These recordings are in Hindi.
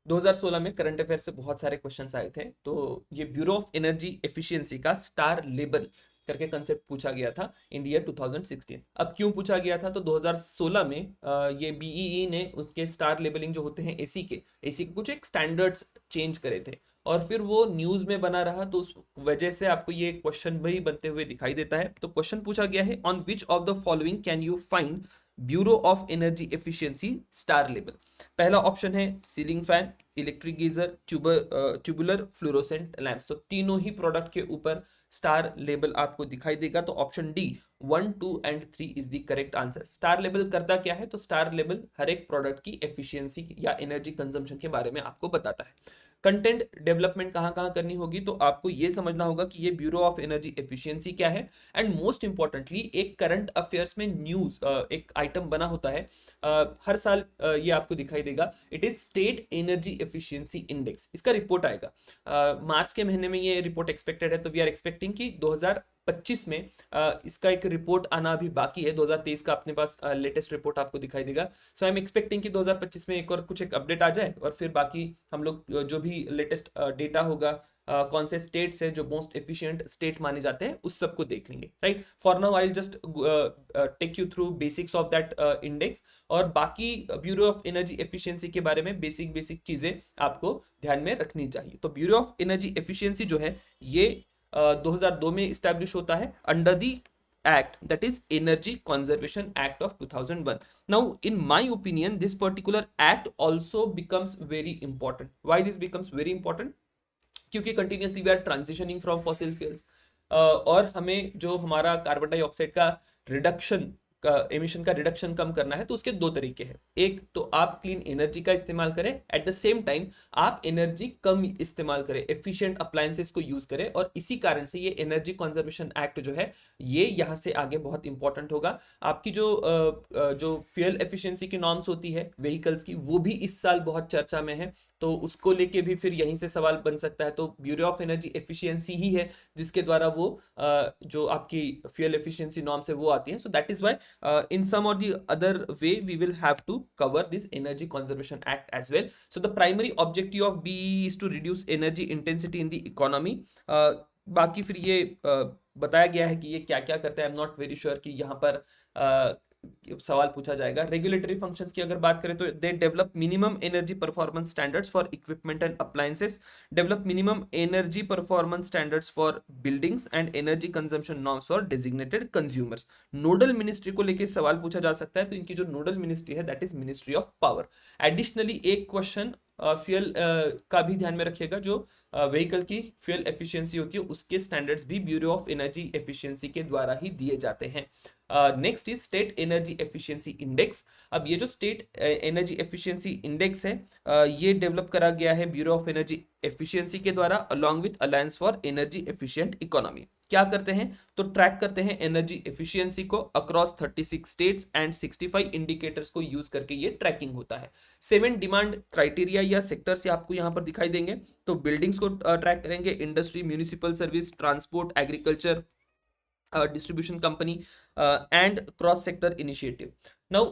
2016 में करंट अफेयर से बहुत सारे क्वेश्चंस आए थे, तो ये ब्यूरो ऑफ एनर्जी एफिशिएंसी का स्टार लेबल करके कंसेप्ट पूछा गया था इन द ईयर 2016। अब क्यों पूछा गया था, तो 2016 में ये बीईई ने उसके स्टार लेबलिंग जो होते हैं एसी के कुछ एक स्टैंडर्ड्स चेंज करे थे, और फिर वो न्यूज में बना रहा, तो उस वजह से आपको ये क्वेश्चन भी बनते हुए दिखाई देता है। तो क्वेश्चन पूछा गया है, on which of the following can you find bureau of energy efficiency star label. पहला ऑप्शन है ceiling fan, electric geyser, tubular fluorescent lamps. तो तीनों ही प्रोडक्ट के ऊपर स्टार लेबल आपको दिखाई देगा। तो option D 1, 2 and 3 is the correct answer. Star label करता क्या है, तो स्टार लेबल हर एक प्रोडक्ट की एफिशिएंसी या एनर्जी कंजम्पशन के बारे में आपको बताता है। कंटेंट डेवलपमेंट कहाँ कहाँ करनी होगी, तो आपको ये समझना होगा कि ये ब्यूरो ऑफ एनर्जी एफिशिएंसी क्या है, एंड मोस्ट इंपॉर्टेंटली एक करंट अफेयर्स में न्यूज एक आइटम बना होता है हर साल, ये आपको दिखाई देगा। It is state energy efficiency index, इसका रिपोर्ट आएगा मार्च के महीने में, ये रिपोर्ट एक्सपेक्टेड है। तो वी आर एक्सपेक्टिंग कि 2025 में इसका एक रिपोर्ट आना अभी बाकी है। 2023 का अपने पास लेटेस्ट रिपोर्ट आपको दिखाई देगा। सो आई एम एक्सपेक्टिंग कि 2025 में एक और कुछ एक अपडेट आ जाए, और फिर बाकी हम लोग जो भी लेटेस्ट डेटा होगा, कौन से स्टेट्स है जो मोस्ट एफिशिएंट स्टेट माने जाते हैं, उस सबको देख लेंगे। Right, for now I just take you through basics of that index, और बाकी ब्यूरो ऑफ एनर्जी एफिशिएंसी के बारे में बेसिक बेसिक चीजें आपको ध्यान में रखनी चाहिए। तो ब्यूरो ऑफ एनर्जी एफिशिएंसी जो है ये 2002 में स्टैब्लिश होता है under the act, that is energy conservation act of 2001. Now in my opinion this particular act also becomes very important. Why this becomes very important, क्योंकि continuously we are transitioning from fossil fuels, और हमें जो हमारा कार्बन डाइऑक्साइड का रिडक्शन का एमिशन का रिडक्शन कम करना है, तो उसके दो तरीके हैं। एक तो आप क्लीन एनर्जी का इस्तेमाल करें, एट द सेम टाइम आप एनर्जी कम इस्तेमाल करें, एफिशिएंट अप्लायंसेस को यूज करें, और इसी कारण से ये एनर्जी कंजर्वेशन एक्ट जो है ये यहाँ से आगे बहुत इंपॉर्टेंट होगा। आपकी जो फ्यूल एफिशिएंसी की नॉर्म्स होती है व्हीकल्स की, वो भी इस साल बहुत चर्चा में है, तो उसको लेके भी फिर यहीं से सवाल बन सकता है। तो ब्यूरो ऑफ एनर्जी एफिशिएंसी ही है जिसके द्वारा वो जो आपकी फ्यूल एफिशिएंसी नॉर्म्स है वो आती है। So that is why in some or the other way we will have to cover this energy conservation act as well. So the primary objective of BEE is to reduce energy intensity in the economy. बाकी फिर ये बताया गया है कि ये क्या क्या करता है। I am not very sure कि यहाँ पर सवाल पूछा जाएगा। रेगुलेटरी फंक्शंस की अगर बात करें तो they develop minimum energy performance standards for equipment and appliances, develop minimum energy performance standards for buildings and energy consumption norms for designated consumers. Nodal ministry को लेकर सवाल पूछा जा सकता है, तो इनकी जो नोडल मिनिस्ट्री है that is ministry of power. Additionally एक क्वेश्चन फ्यूल का भी ध्यान में रखिएगा, जो व्हीकल की फ्यूल एफिशिएंसी होती है उसके स्टैंडर्ड्स भी ब्यूरो ऑफ एनर्जी एफिशिएंसी के द्वारा ही दिए जाते हैं। Next is state energy efficiency index. अब ये जो स्टेट एनर्जी एफिशिएंसी इंडेक्स है ये डेवलप करा गया है ब्यूरो ऑफ एनर्जी एफिशिएंसी के द्वारा along with alliance for energy efficient economy. क्या करते हैं, तो ट्रैक करते हैं एनर्जी एफिशिएंसी को अक्रॉस 36 स्टेट्स एंड 65 इंडिकेटर्स को यूज करके ये ट्रैकिंग होता है। 7 डिमांड क्राइटेरिया या सेक्टर्स से आपको यहाँ पर दिखाई देंगे। तो बिल्डिंग्स को ट्रैक करेंगे, industry, municipal service, transport, agriculture, distribution company and cross sector initiative. Now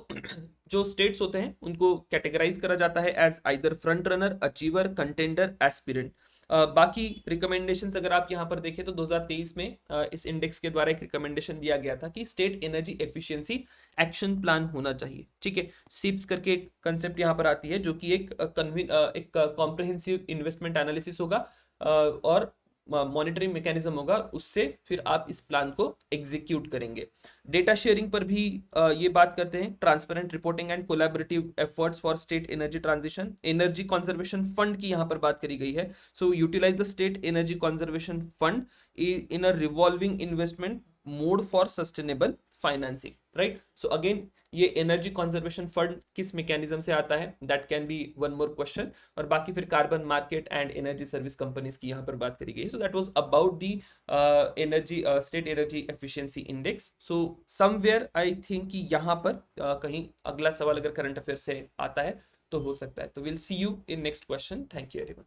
जो स्टेट्स होते हैं उनको कैटेगराइज करा जाता है as either front runner, achiever, contender, aspirant. बाकी रिकमेंडेशंस अगर आप यहाँ पर देखें तो 2023 में इस इंडेक्स के द्वारा एक रिकमेंडेशन दिया गया था कि state energy efficiency action plan होना चाहिए। ठीक है, सिप्स करके एक कंसेप्ट यहाँ पर आती है जो कि एक कॉम्प्रिहेंसिव इन्वेस्टमेंट एनालिसिस होगा और मॉनिटरिंग मैकेनिज्म होगा, उससे फिर आप इस प्लान को एग्जीक्यूट करेंगे। डेटा शेयरिंग पर भी ये बात करते हैं, transparent reporting and collaborative efforts for state energy transition. Energy conservation fund की यहाँ पर बात करी गई है। So utilize the state energy conservation fund in a revolving investment mode for sustainable financing. Right, so again ये एनर्जी कंजर्वेशन फंड किस मैकेनिज्म से आता है, that can be one more question. और बाकी फिर carbon market and energy service companies की यहाँ पर बात करी गई। So that was about the energy state energy efficiency index. So somewhere I think कि यहाँ पर कहीं अगला सवाल अगर करंट अफेयर से आता है तो हो सकता है। तो will see you in next question. Thank you everyone.